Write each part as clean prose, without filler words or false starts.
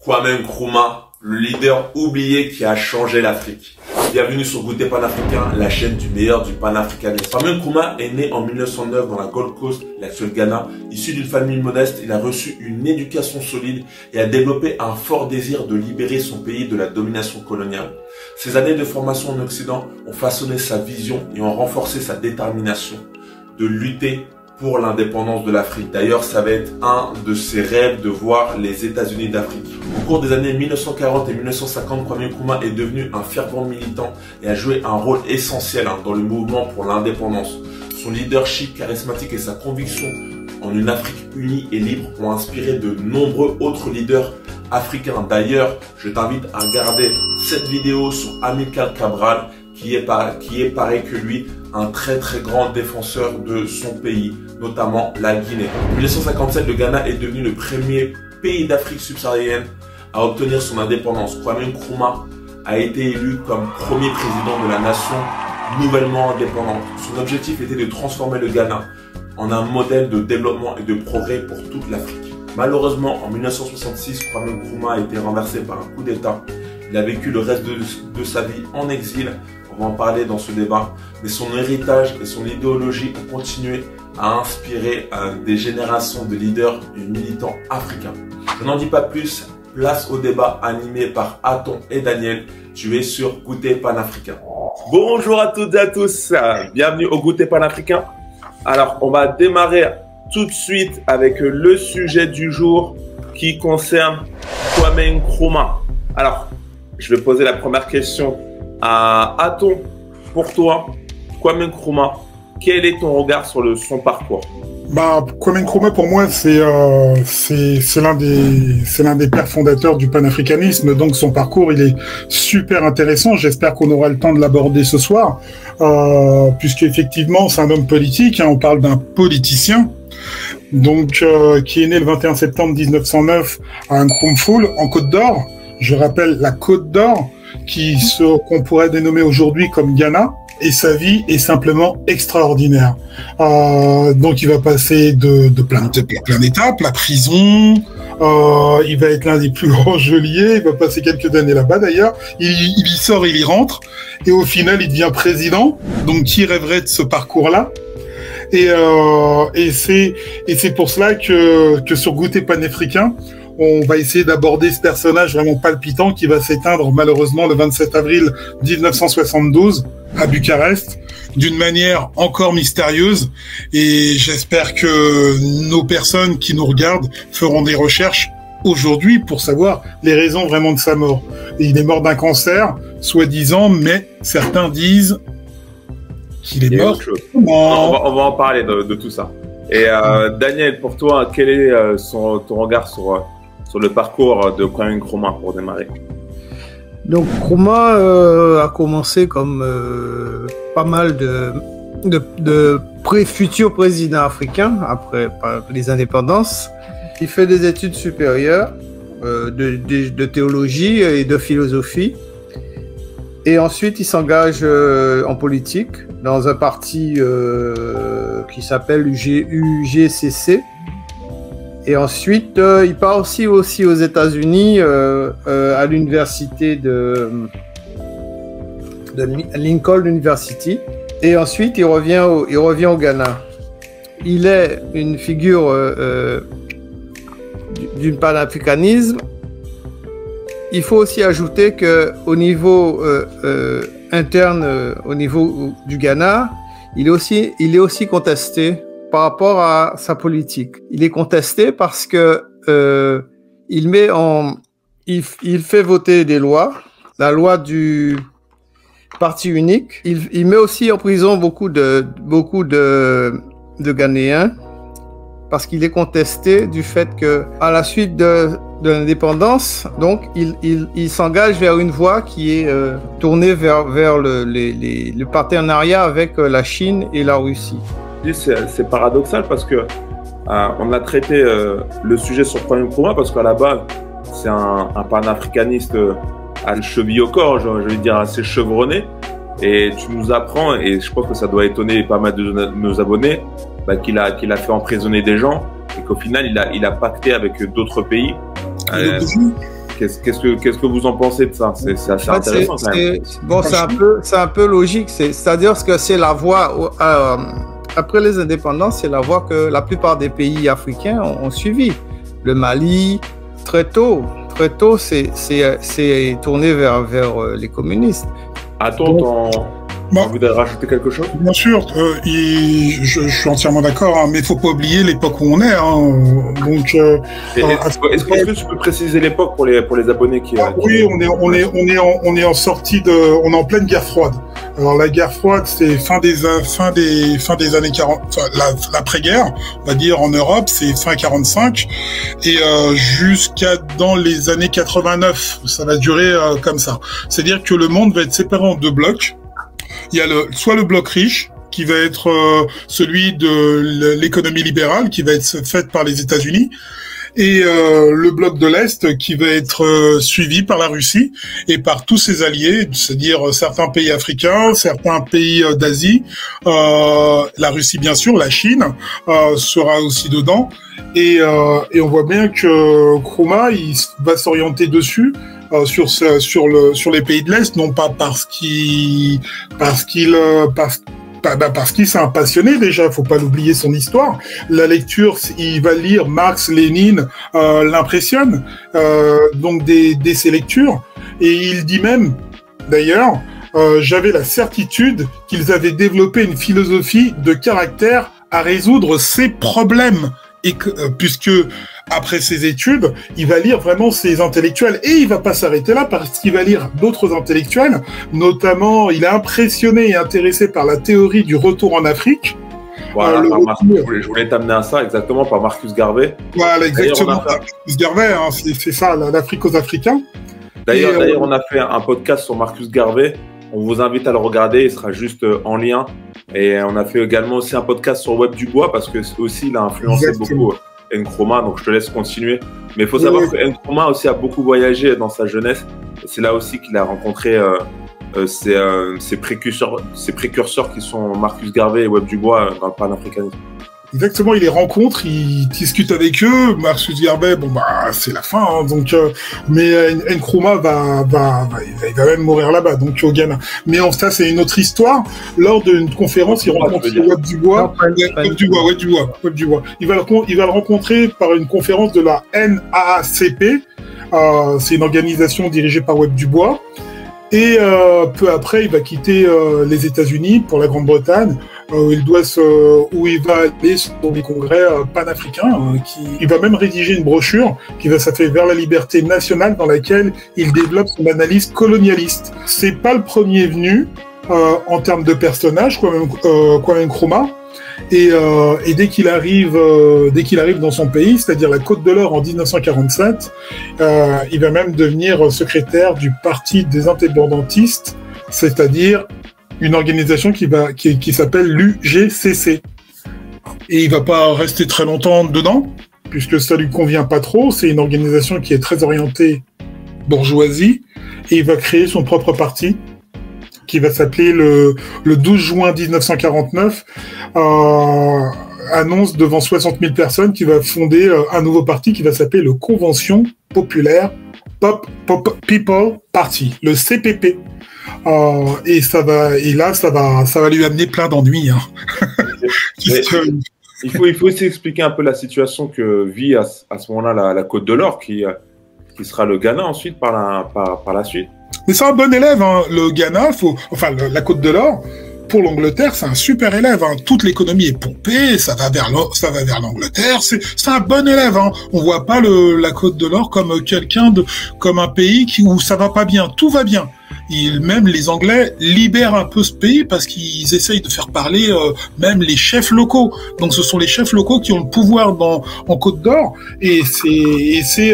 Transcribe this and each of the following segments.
Kwame Nkrumah, le leader oublié qui a changé l'Afrique. Bienvenue sur Goûter Panafricain, la chaîne du meilleur du panafricanisme. Kwame Nkrumah est né en 1909 dans la Gold Coast, l'actuel Ghana. Issu d'une famille modeste, il a reçu une éducation solide et a développé un fort désir de libérer son pays de la domination coloniale. Ces années de formation en Occident ont façonné sa vision et ont renforcé sa détermination de lutter pour l'indépendance de l'Afrique. D'ailleurs, ça va être un de ses rêves de voir les États-Unis d'Afrique. Au cours des années 1940 et 1950, Kwame Nkrumah est devenu un fervent militant et a joué un rôle essentiel dans le mouvement pour l'indépendance. Son leadership charismatique et sa conviction en une Afrique unie et libre ont inspiré de nombreux autres leaders africains. D'ailleurs, je t'invite à regarder cette vidéo sur Amilcar Cabral, qui est pareil que lui, un très grand défenseur de son pays, notamment la Guinée. En 1957, le Ghana est devenu le premier pays d'Afrique subsaharienne à obtenir son indépendance. Kwame Nkrumah a été élu comme premier président de la nation nouvellement indépendante. Son objectif était de transformer le Ghana en un modèle de développement et de progrès pour toute l'Afrique. Malheureusement, en 1966, Kwame Nkrumah a été renversé par un coup d'État. Il a vécu le reste de sa vie en exil. On va en parler dans ce débat. Mais son héritage et son idéologie ont continué à inspirer des générations de leaders et militants africains. Je n'en dis pas plus. Place au débat animé par Aton et Daniel. Tu es sur Goûter Panafricain. Bonjour à toutes et à tous. Bienvenue au Goûter Panafricain. Alors, on va démarrer tout de suite avec le sujet du jour qui concerne Kwame Nkrumah. Alors, je vais poser la première question à Aton. Pour toi, Kwame Nkrumah, quel est ton regard sur son parcours? Kwame Nkrumah, pour moi, c'est l'un des pères fondateurs du panafricanisme. Donc, son parcours, il est super intéressant. J'espère qu'on aura le temps de l'aborder ce soir, puisque effectivement, c'est un homme politique. On parle d'un politicien, donc qui est né le 21 septembre 1909 à Nkrumah, en Côte d'Or. Je rappelle la Côte d'Or, qu'on pourrait dénommer aujourd'hui comme Ghana. Et sa vie est simplement extraordinaire. Donc il va passer de plein d'étapes, la prison, il va être l'un des plus grands geôliers, il va passer quelques années là-bas d'ailleurs, il y sort, il y rentre, et au final il devient président, donc qui rêverait de ce parcours-là? Et c'est pour cela que sur Goûter Panafricain, on va essayer d'aborder ce personnage vraiment palpitant qui va s'éteindre malheureusement le 27 avril 1972 à Bucarest, d'une manière encore mystérieuse. Et j'espère que nos personnes qui nous regardent feront des recherches aujourd'hui pour savoir les raisons vraiment de sa mort. Et il est mort d'un cancer, soi-disant, mais certains disent qu'il est mort. On va en parler de tout ça. Et Daniel, pour toi, quel est ton regard sur le parcours de Kwame Nkrumah pour démarrer? Donc Nkrumah a commencé comme pas mal de futurs présidents africains après les indépendances. Il fait des études supérieures de théologie et de philosophie. Et ensuite, il s'engage en politique dans un parti qui s'appelle UGCC. Et ensuite, il part aussi aux États-Unis, à l'université de Lincoln University. Et ensuite, il revient au Ghana. Il est une figure du panafricanisme. Il faut aussi ajouter qu'au niveau interne, au niveau du Ghana, il est aussi contesté par rapport à sa politique. Il est contesté parce que il fait voter des lois, la loi du parti unique. Il met aussi en prison beaucoup de Ghanéens parce qu'il est contesté du fait que à la suite de l'indépendance, donc il s'engage vers une voie qui est tournée vers le partenariat avec la Chine et la Russie. C'est paradoxal parce que on a traité le sujet sur Kwame Nkrumah parce qu'à la base c'est un panafricaniste à le cheville au corps, je vais dire assez chevronné, et tu nous apprends, et je pense que ça doit étonner pas mal de nos abonnés, qu'il a fait emprisonner des gens et qu'au final il a pacté avec d'autres pays Qu'est-ce que vous en pensez de ça? C'est assez intéressant quand même. Bon, c'est un peu logique. C'est-à-dire que c'est la voie, après les indépendances, c'est la voie que la plupart des pays africains ont suivi. Le Mali, très tôt, c'est tourné vers les communistes. Attends, vous voudrais rajouter quelque chose? Bien sûr, je suis entièrement d'accord, hein, mais il ne faut pas oublier l'époque où on est. Hein, donc, est-ce que tu peux préciser l'époque pour les abonnés qui? Oui, on est en sortie on est en pleine guerre froide. Alors la guerre froide, c'est fin des années 40, enfin, l'après-guerre, on va dire en Europe, c'est fin 45 et jusqu'à dans les années 89, ça va durer comme ça. C'est-à-dire que le monde va être séparé en deux blocs. Il y a soit le bloc riche, qui va être celui de l'économie libérale, qui va être faite par les États-Unis, et le bloc de l'Est, qui va être suivi par la Russie et par tous ses alliés, c'est-à-dire certains pays africains, certains pays d'Asie, la Russie bien sûr, la Chine sera aussi dedans, et on voit bien que Nkrumah, il va s'orienter dessus. Sur les pays de l'Est, non pas parce qu'il c'est un passionné déjà, faut pas l'oublier son histoire. La lecture, il va lire Marx, Lénine, l'impressionne, donc dès ses lectures, et il dit même, d'ailleurs, j'avais la certitude qu'ils avaient développé une philosophie de caractère à résoudre ses problèmes. Et puisque après ses études, il va lire vraiment ses intellectuels et il va pas s'arrêter là parce qu'il va lire d'autres intellectuels, notamment il est impressionné et intéressé par la théorie du retour en Afrique. Voilà, je voulais t'amener à ça exactement par Marcus Garvey. Voilà, exactement. Marcus Garvey, hein, c'est ça, l'Afrique aux Africains. D'ailleurs, on a fait un podcast sur Marcus Garvey. On vous invite à le regarder, il sera juste en lien. Et on a fait également aussi un podcast sur Web Dubois parce que aussi il a influencé beaucoup Nkrumah, donc je te laisse continuer. Mais il faut savoir que Nkrumah aussi a beaucoup voyagé dans sa jeunesse. C'est là aussi qu'il a rencontré ses précurseurs qui sont Marcus Garvey et Web Dubois dans le panafricanisme. Exactement, il les rencontre, il discute avec eux. Marcus Garvey, bon bah c'est la fin, hein, donc mais Nkrumah va même mourir là-bas, donc au Ghana. Mais ça c'est une autre histoire. Lors d'une conférence, il rencontre Web Dubois. Il va le rencontrer par une conférence de la NAACP. C'est une organisation dirigée par Web Dubois. Et peu après, il va quitter les États-Unis pour la Grande-Bretagne, où il va aller sur des congrès panafricains. Il va même rédiger une brochure qui va s'appeler Vers la liberté nationale, dans laquelle il développe son analyse colonialiste. C'est pas le premier venu en termes de personnage, Kwame Nkrumah. Et dès qu'il arrive dans son pays, c'est-à-dire la Côte de l'Or en 1947, il va même devenir secrétaire du Parti des indépendantistes, c'est-à-dire une organisation qui s'appelle l'UGCC. Et il va pas rester très longtemps dedans, puisque ça lui convient pas trop. C'est une organisation qui est très orientée bourgeoisie, et il va créer son propre parti, qui va s'appeler le 12 juin 1949, annonce devant 60 000 personnes qu'il va fonder un nouveau parti qui va s'appeler le Convention Populaire People Party, le CPP. Et ça va lui amener plein d'ennuis. Hein. Il faut aussi expliquer un peu la situation que vit à ce moment-là la Côte de l'Or, qui sera le Ghana ensuite par la suite. Mais c'est un bon élève, hein. Le Ghana, la Côte de l'Or, pour l'Angleterre, c'est un super élève, hein. Toute l'économie est pompée, ça va vers l'Angleterre, c'est un bon élève, hein. On voit pas la Côte de l'Or comme comme un pays où ça va pas bien, tout va bien. Même les Anglais libèrent un peu ce pays parce qu'ils essayent de faire parler même les chefs locaux. Donc ce sont les chefs locaux qui ont le pouvoir en Côte d'Or, et c'est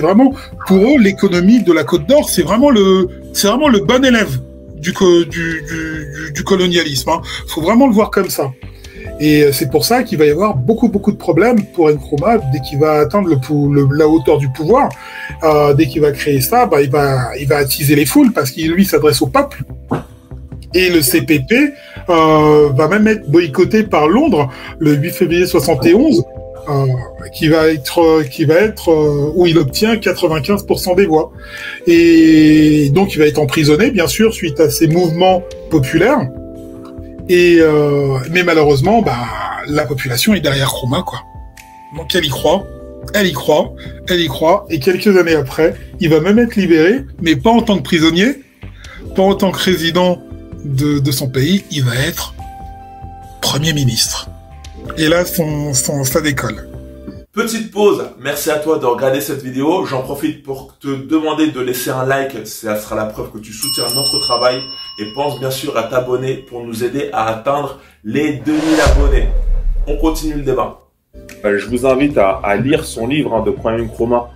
vraiment pour eux l'économie de la Côte d'Or, c'est vraiment le bon élève du colonialisme. Hein. Faut vraiment le voir comme ça. Et c'est pour ça qu'il va y avoir beaucoup de problèmes pour Nkrumah dès qu'il va atteindre la hauteur du pouvoir. Dès qu'il va créer ça, il va attiser les foules parce qu'il lui s'adresse au peuple. Et le CPP va même être boycotté par Londres le 8 février 71 où il obtient 95% des voix. Et donc il va être emprisonné, bien sûr, suite à ces mouvements populaires. Mais malheureusement, la population est derrière Nkrumah, quoi. Donc elle y croit, et quelques années après, il va même être libéré, mais pas en tant que prisonnier, pas en tant que résident de son pays, il va être Premier ministre. Et là, ça décolle. Petite pause, merci à toi de regarder cette vidéo. J'en profite pour te demander de laisser un like, ça sera la preuve que tu soutiens notre travail. Et pense bien sûr à t'abonner pour nous aider à atteindre les 2000 abonnés. On continue le débat. Je vous invite à lire son livre de Kwame Nkrumah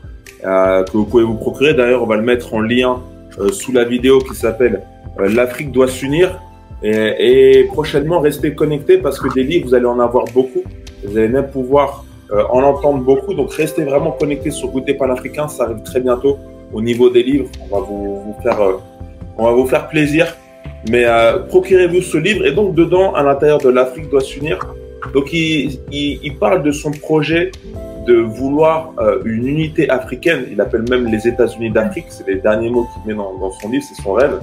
que vous pouvez vous procurer. D'ailleurs, on va le mettre en lien sous la vidéo qui s'appelle L'Afrique doit s'unir. Et prochainement, restez connectés parce que des livres, vous allez en avoir beaucoup. Vous allez même pouvoir en entendre beaucoup. Donc, restez vraiment connectés sur Goûter Panafricain. Ça arrive très bientôt au niveau des livres. On va vous faire plaisir. Mais procurez-vous ce livre. Et donc, dedans, à l'intérieur de l'Afrique doit s'unir. Donc, il parle de son projet de vouloir une unité africaine. Il appelle même les États-Unis d'Afrique. C'est les derniers mots qu'il met dans son livre. C'est son rêve.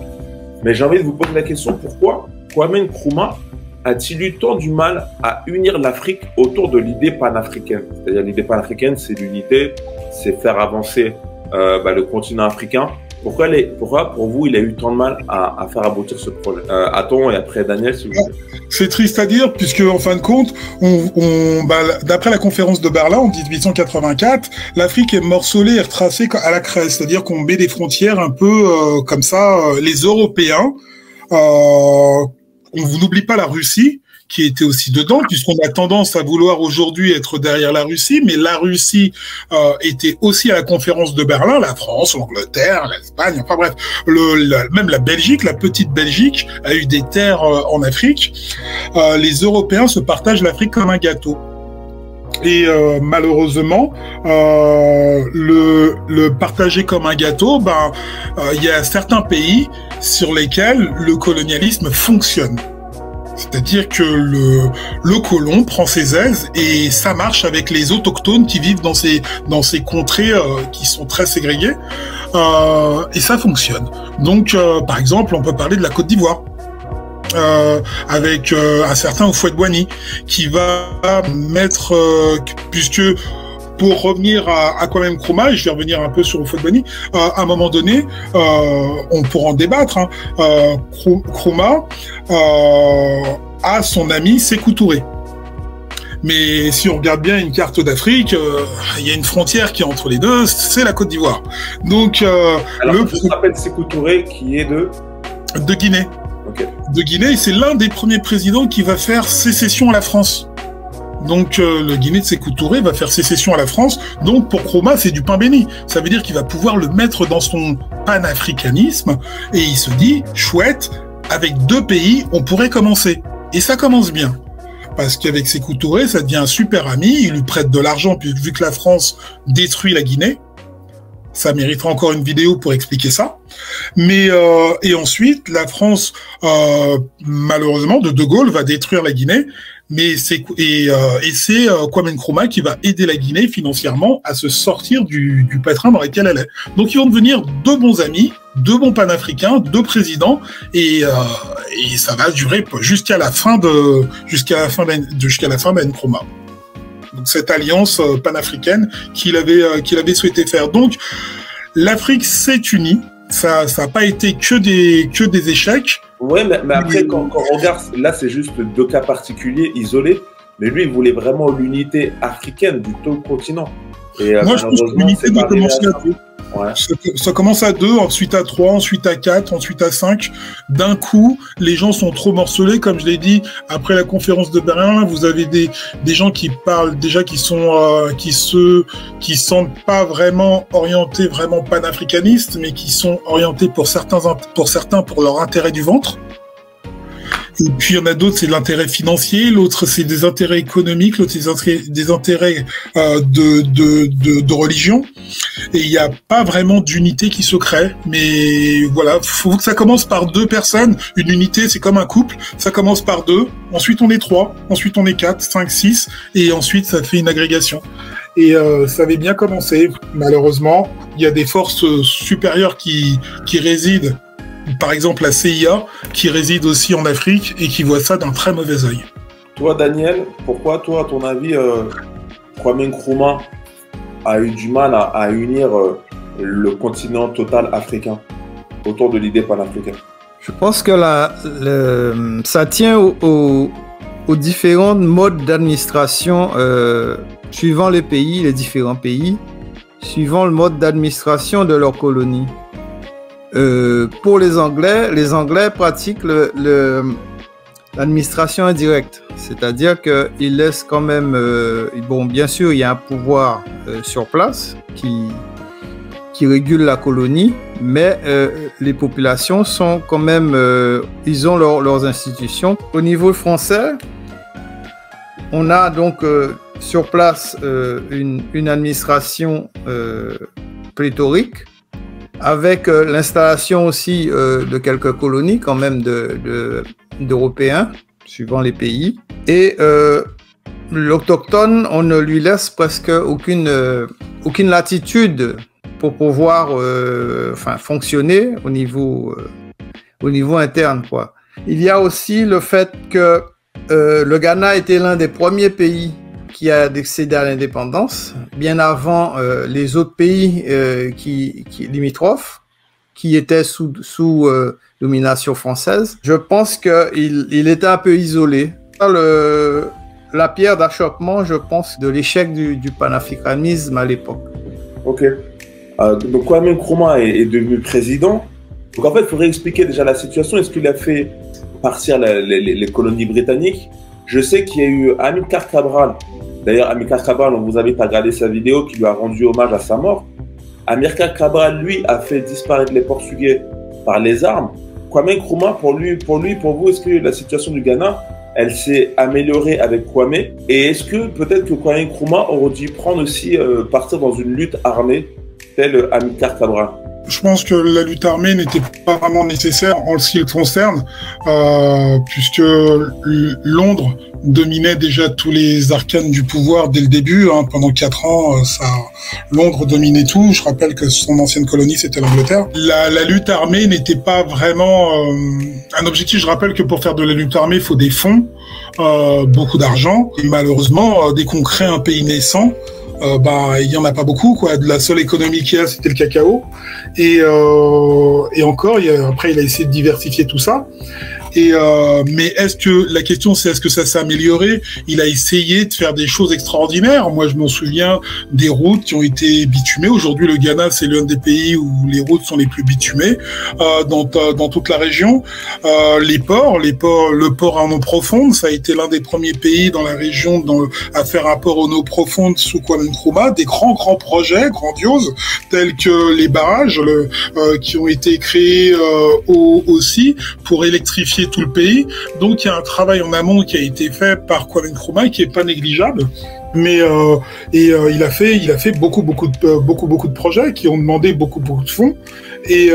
Mais j'ai envie de vous poser la question, pourquoi Kwame Nkrumah a-t-il eu tant du mal à unir l'Afrique autour de l'idée panafricaine? C'est-à-dire l'idée panafricaine, c'est l'unité, c'est faire avancer le continent africain. Pourquoi pour vous, il a eu tant de mal à faire aboutir ce projet? Aton et après Daniel, s'il vous plaît. C'est triste à dire, puisque en fin de compte, d'après la conférence de Berlin en 1884, l'Afrique est morcelée et retracée à la craie, c'est-à-dire qu'on met des frontières un peu comme ça. Les Européens, on n'oublie pas la Russie, qui était aussi dedans, puisqu'on a tendance à vouloir aujourd'hui être derrière la Russie, mais la Russie était aussi à la conférence de Berlin, la France, l'Angleterre, l'Espagne, enfin bref, même la Belgique, la petite Belgique, a eu des terres en Afrique. Les Européens se partagent l'Afrique comme un gâteau. Et malheureusement, le partager comme un gâteau, il y a certains pays sur lesquels le colonialisme fonctionne. C'est-à-dire que le colon prend ses aises et ça marche avec les autochtones qui vivent dans ces contrées qui sont très ségrégées et ça fonctionne. Donc, par exemple, on peut parler de la Côte d'Ivoire. Avec un certain Houphouët-Boigny qui va mettre, puisque pour revenir à Kwame Nkrumah, et je vais revenir un peu sur Houphouët-Boigny, à un moment donné, on pourra en débattre, Nkrumah a son ami Sékou Touré. Mais si on regarde bien une carte d'Afrique, il y a une frontière qui est entre les deux, c'est la Côte d'Ivoire. Donc, alors, je rappelle Sékou Touré qui est de Guinée. Okay. De Guinée, c'est l'un des premiers présidents qui va faire sécession à la France. Donc le Guinée de Sékou Touré va faire sécession à la France. Donc pour Nkrumah, c'est du pain béni. Ça veut dire qu'il va pouvoir le mettre dans son panafricanisme et il se dit, chouette, avec 2 pays, on pourrait commencer. Et ça commence bien. Parce qu'avec Sékou Touré, ça devient un super ami, il lui prête de l'argent vu que la France détruit la Guinée. Ça méritera encore une vidéo pour expliquer ça. Mais et ensuite, la France, malheureusement, de Gaulle va détruire la Guinée. Mais c'est Kwame Nkrumah qui va aider la Guinée financièrement à se sortir du pétrin dans lequel elle est. Donc ils vont devenir 2 bons amis, 2 bons panafricains, 2 présidents, et ça va durer jusqu'à la fin de Nkrumah. Donc cette alliance panafricaine qu'il avait souhaité faire. Donc l'Afrique s'est unie. Ça n'a pas été que des échecs. Ouais, mais après quand on regarde, là c'est juste 2 cas particuliers isolés. Mais lui, il voulait vraiment l'unité africaine du tout continent. Et moi, je pense que l'unité doit commencer à 2. Ouais. Ça commence à 2, ensuite à 3, ensuite à 4, ensuite à 5. D'un coup, les gens sont trop morcelés. Comme je l'ai dit, après la conférence de Berlin, vous avez des gens qui parlent déjà qui sont pas vraiment orientés vraiment panafricanistes, mais qui sont orientés pour certains pour leur intérêt du ventre. Et puis il y en a d'autres, c'est l'intérêt financier, l'autre c'est des intérêts économiques, l'autre c'est des intérêts de religion. Et il n'y a pas vraiment d'unité qui se crée. Mais voilà, faut que ça commence par deux personnes. Une unité, c'est comme un couple. Ça commence par deux, ensuite on est trois, ensuite on est 4, 5, 6, et ensuite ça fait une agrégation. Et ça avait bien commencé. Malheureusement, il y a des forces supérieures qui résident, par exemple la CIA, qui réside aussi en Afrique et qui voit ça d'un très mauvais œil. Toi, Daniel, pourquoi, toi, à ton avis, Kwame Nkrumah a eu du mal à unir le continent total africain autour de l'idée panafricaine? Je pense que ça tient aux différents modes d'administration suivant les pays, les différents pays, suivant le mode d'administration de leur colonie. Pour les Anglais pratiquent l'administration indirecte, c'est-à-dire qu'ils laissent quand même, bon, bien sûr, il y a un pouvoir sur place qui régule la colonie, mais les populations sont quand même, ils ont leurs institutions. Au niveau français, on a donc sur place une administration pléthorique, avec l'installation aussi de quelques colonies quand même d'Européens, suivant les pays. Et l'autochtone, on ne lui laisse presque aucune latitude pour pouvoir fonctionner au niveau interne, quoi. Il y a aussi le fait que le Ghana était l'un des premiers pays qui a accédé à l'indépendance, bien avant les autres pays qui limitrophes, qui étaient sous domination française. Je pense qu'il était un peu isolé. La pierre d'achoppement, je pense, de l'échec du panafricanisme à l'époque. Ok. Donc Kwame Nkrumah est devenu président. Donc en fait, il faudrait expliquer déjà la situation. Est-ce qu'il a fait partir les colonies britanniques? Je sais qu'il y a eu Amilcar Cabral. D'ailleurs, Amilcar Cabral, on vous invite à regarder sa vidéo qui lui a rendu hommage à sa mort. Amilcar Cabral, lui, a fait disparaître les Portugais par les armes. Kwame Nkrumah, pour vous, est-ce que la situation du Ghana, elle s'est améliorée avec Kwame? Et est-ce que peut-être que Kwame Nkrumah aurait dû prendre aussi, partir dans une lutte armée, telle Amilcar Cabral? Je pense que la lutte armée n'était pas vraiment nécessaire en ce qui le concerne, puisque Londres dominait déjà tous les arcanes du pouvoir dès le début. Pendant 4 ans, Londres dominait tout. Je rappelle que son ancienne colonie, c'était l'Angleterre. La lutte armée n'était pas vraiment un objectif. Je rappelle que pour faire de la lutte armée, il faut des fonds, beaucoup d'argent. Et malheureusement, dès qu'on crée un pays naissant, il y en a pas beaucoup, quoi. La seule économie qu'il y a, c'était le cacao. Et encore, après, il a essayé de diversifier tout ça. Mais la question c'est est-ce que ça s'est amélioré? Il a essayé de faire des choses extraordinaires. Moi, je m'en souviens des routes qui ont été bitumées. Aujourd'hui, le Ghana, c'est l'un des pays où les routes sont les plus bitumées dans toute la région. Le port en eau profonde, ça a été l'un des premiers pays dans la région à faire un port en eau profonde sous Kwame Nkrumah. Des grands projets grandioses tels que les barrages qui ont été créés aussi pour électrifier tout le pays. Donc il y a un travail en amont qui a été fait par Kwame Nkrumah qui est pas négligeable. Mais il a fait beaucoup de projets qui ont demandé beaucoup de fonds. Et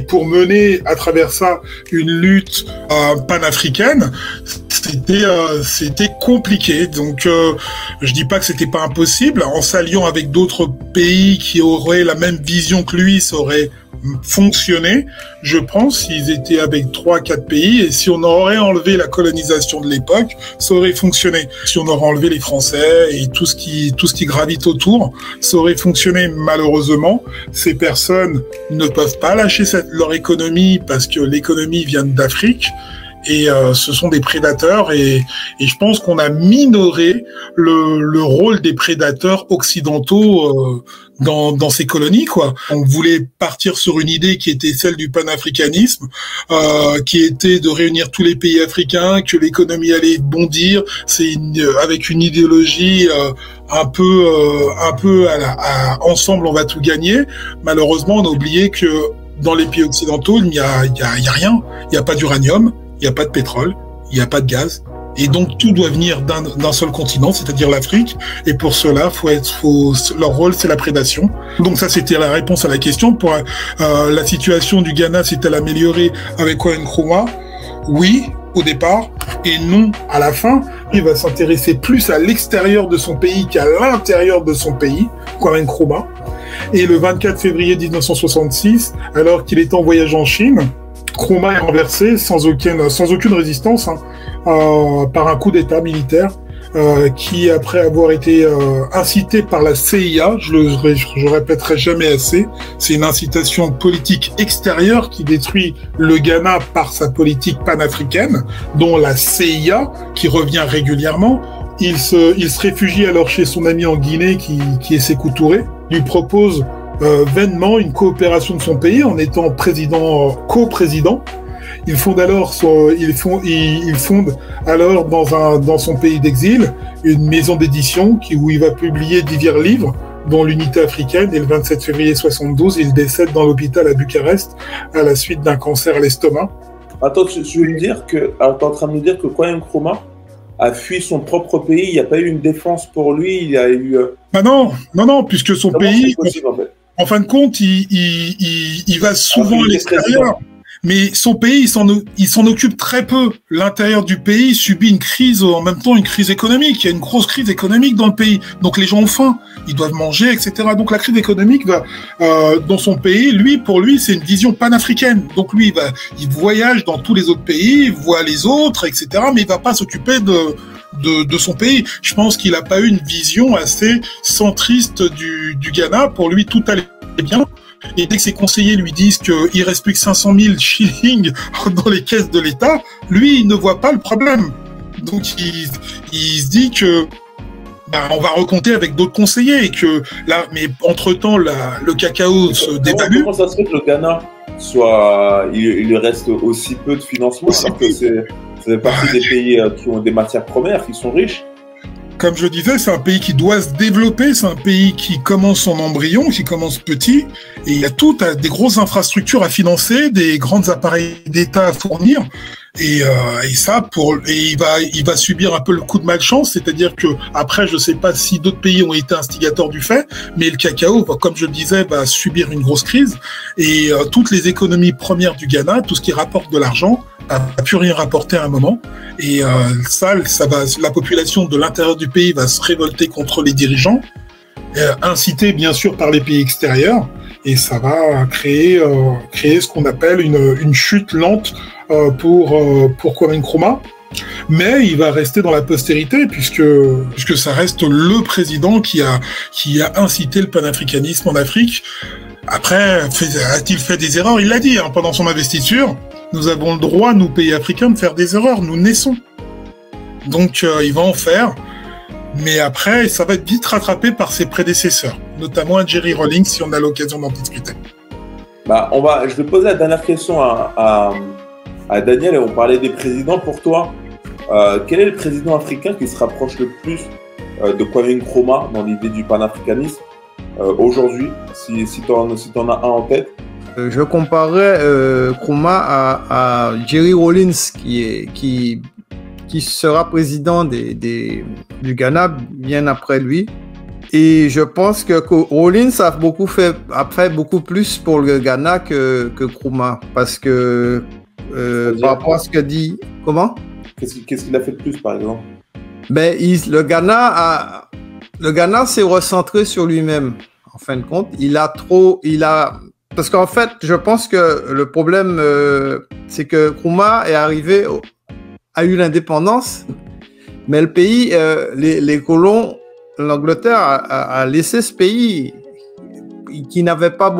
pour mener à travers ça une lutte panafricaine, c'était compliqué. Donc je dis pas que c'était pas impossible. En s'alliant avec d'autres pays qui auraient la même vision que lui, ça aurait fonctionné, je pense, s'ils étaient avec 3-4 pays, et si on aurait enlevé la colonisation de l'époque, ça aurait fonctionné. Si on aurait enlevé les Français et tout ce qui gravite autour, ça aurait fonctionné. Malheureusement, ces personnes ne peuvent pas lâcher leur économie parce que l'économie vient d'Afrique. Et ce sont des prédateurs et je pense qu'on a minoré le rôle des prédateurs occidentaux dans ces colonies, quoi. On voulait partir sur une idée qui était celle du panafricanisme, qui était de réunir tous les pays africains, que l'économie allait bondir, avec une idéologie un peu ensemble on va tout gagner. Malheureusement, on a oublié que dans les pays occidentaux, il n'y a rien. Il n'y a pas d'uranium, il n'y a pas de pétrole, il n'y a pas de gaz. Et donc, tout doit venir d'un seul continent, c'est-à-dire l'Afrique. Et pour cela, leur rôle, c'est la prédation. Donc ça, c'était la réponse à la question. Pour la situation du Ghana s'est-elle améliorée avec Kwame Nkrumah? Oui, au départ, et non à la fin. Il va s'intéresser plus à l'extérieur de son pays qu'à l'intérieur de son pays, Kwame Nkrumah. Et le 24 février 1966, alors qu'il est en voyage en Chine, Nkrumah est renversé sans aucune résistance par un coup d'État militaire qui, après avoir été incité par la CIA, je répéterai jamais assez, c'est une incitation politique extérieure qui détruit le Ghana par sa politique panafricaine, dont la CIA, qui revient régulièrement. Il se réfugie alors chez son ami en Guinée qui est Sékou Touré, lui propose vainement une coopération de son pays en étant coprésident. Il fonde alors dans son pays d'exil une maison d'édition où il va publier divers livres, dont l'Unité africaine. Et le 27 février 1972, il décède dans l'hôpital à Bucarest à la suite d'un cancer à l'estomac. Attends, tu veux me dire que, t'es en train de me dire que Kwame Nkrumah a fui son propre pays, il n'y a pas eu une défense pour lui, il y a eu... Non, puisque son pays, possible, en fin de compte, il va souvent à l'extérieur. Mais son pays, il s'en occupe très peu. L'intérieur du pays subit une crise, en même temps une crise économique. Il y a une grosse crise économique dans le pays. Donc les gens ont faim, ils doivent manger, etc. Donc la crise économique va dans son pays. Pour lui, c'est une vision panafricaine. Donc lui, il voyage dans tous les autres pays, il voit les autres, etc. Mais il va pas s'occuper de son pays. Je pense qu'il n'a pas eu une vision assez centriste du Ghana. Pour lui, tout allait bien. Et dès que ses conseillers lui disent qu'il reste plus que 500 000 shillings dans les caisses de l'État, lui, il ne voit pas le problème. Donc, il se dit que on va recompter avec d'autres conseillers et que là, mais entre-temps, le cacao se dévalue. Comment ça se fait que le Ghana il reste aussi peu de financement alors que c'est partie des pays qui ont des matières premières, qui sont riches? Comme je disais, c'est un pays qui doit se développer, c'est un pays qui commence en embryon, qui commence petit, et il y a des grosses infrastructures à financer, des grands appareils d'État à fournir, et il va subir un peu le coup de malchance, c'est-à-dire que après, je sais pas si d'autres pays ont été instigateurs du fait, mais le cacao, comme je le disais, va subir une grosse crise, et toutes les économies premières du Ghana, tout ce qui rapporte de l'argent, n'a plus rien rapporté à un moment, et la population de l'intérieur du pays va se révolter contre les dirigeants, incité bien sûr par les pays extérieurs, et ça va créer ce qu'on appelle une chute lente pour Kwame Nkrumah. Mais il va rester dans la postérité puisque ça reste le président qui a incité le panafricanisme en Afrique. Après, a-t-il fait des erreurs? Il l'a dit pendant son investiture. Nous avons le droit, nous, pays africains, de faire des erreurs. Nous naissons. Donc, il va en faire. Mais après, ça va être vite rattrapé par ses prédécesseurs, notamment Jerry Rawlings, si on a l'occasion d'en discuter. Je vais poser la dernière question à Daniel, et on parlait des présidents. Pour toi, quel est le président africain qui se rapproche le plus de Kwame Nkrumah dans l'idée du panafricanisme aujourd'hui, si tu en as un en tête? Je comparerais Nkrumah à Jerry Rawlings qui sera président du Ghana bien après lui. Et je pense que Rawlings a fait beaucoup plus pour le Ghana que Nkrumah, parce que par rapport à ce que dit... Comment? Qu'est-ce qu'il a fait de plus, par exemple? Le Ghana s'est recentré sur lui-même, en fin de compte. Parce qu'en fait, je pense que le problème, c'est que Nkrumah a eu l'indépendance, mais le pays, les colons, l'Angleterre a laissé ce pays qui n'avait pas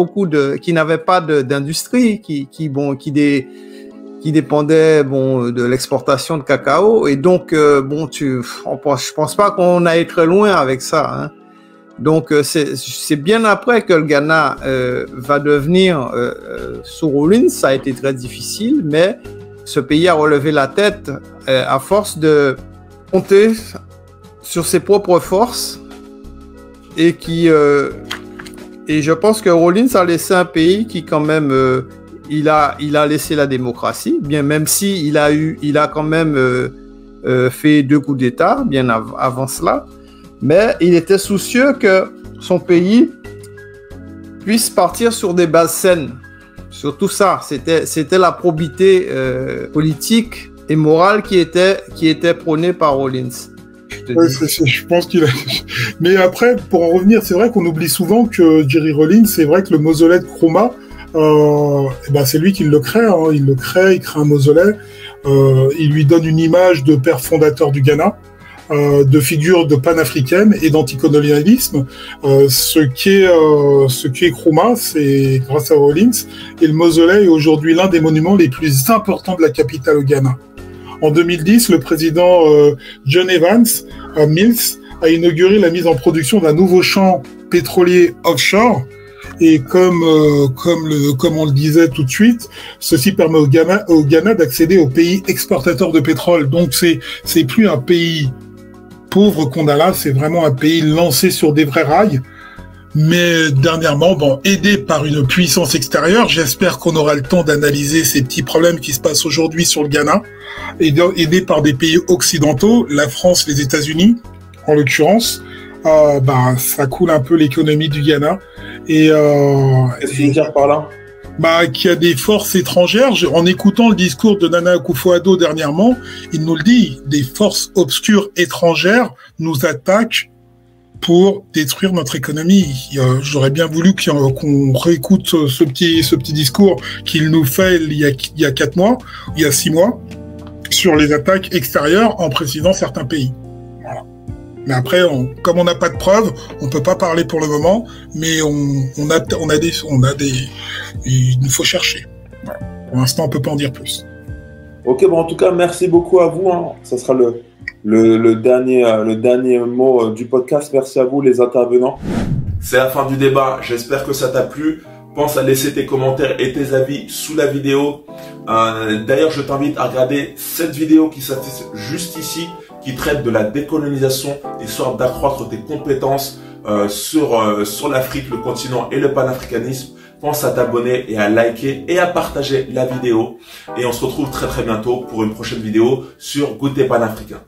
d'industrie, qui dépendait de l'exportation de cacao, et donc je pense pas qu'on aille très loin avec ça, hein. Donc c'est bien après que le Ghana va devenir sous Rawlings. Ça a été très difficile, mais ce pays a relevé la tête à force de compter sur ses propres forces, et je pense que Rawlings a laissé un pays qui quand même il a laissé la démocratie, bien même si il a quand même fait 2 coups d'État bien avant cela, mais il était soucieux que son pays puisse partir sur des bases saines. Surtout ça, c'était la probité politique et morale qui était prônée par Rawlins. Je pense qu'il a... Mais après, pour en revenir, c'est vrai qu'on oublie souvent que Jerry Rawlins, c'est vrai que le mausolée de Nkrumah, c'est lui qui le crée. Hein. Il crée un mausolée. Il lui donne une image de père fondateur du Ghana, de figure de panafricaine et d'anticolonialisme. Ce qui est Nkrumah, c'est grâce à Rawlins. Et le mausolée est aujourd'hui l'un des monuments les plus importants de la capitale au Ghana. En 2010, le président John Evans Mills a inauguré la mise en production d'un nouveau champ pétrolier offshore. Et comme on le disait tout de suite, ceci permet au Ghana d'accéder aux pays exportateurs de pétrole. Donc c'est plus un pays pauvre qu'on a là, c'est vraiment un pays lancé sur des vrais rails. Mais dernièrement, aidé par une puissance extérieure, j'espère qu'on aura le temps d'analyser ces petits problèmes qui se passent aujourd'hui sur le Ghana, aidé par des pays occidentaux, la France, les États-Unis, en l'occurrence. Ça coule un peu l'économie du Ghana. Qu'est-ce que tu veux dire par là? Qu'il y a des forces étrangères. En écoutant le discours de Nana Akufo-Addo dernièrement, il nous le dit, des forces obscures étrangères nous attaquent pour détruire notre économie. J'aurais bien voulu qu'on réécoute ce petit discours qu'il nous fait il y a 4 mois, il y a 6 mois, sur les attaques extérieures en précisant certains pays. Voilà. Mais après, comme on n'a pas de preuves, on peut pas parler pour le moment, mais il nous faut chercher. Voilà. Pour l'instant, on peut pas en dire plus. Ok, en tout cas, merci beaucoup à vous. Hein. Ça sera le dernier mot du podcast. Merci à vous, les intervenants. C'est la fin du débat. J'espère que ça t'a plu. Pense à laisser tes commentaires et tes avis sous la vidéo. D'ailleurs, je t'invite à regarder cette vidéo qui s'affiche juste ici, qui traite de la décolonisation, histoire d'accroître tes compétences sur l'Afrique, le continent et le panafricanisme. Pense à t'abonner et à liker et à partager la vidéo. Et on se retrouve très très bientôt pour une prochaine vidéo sur Goûter Panafricain.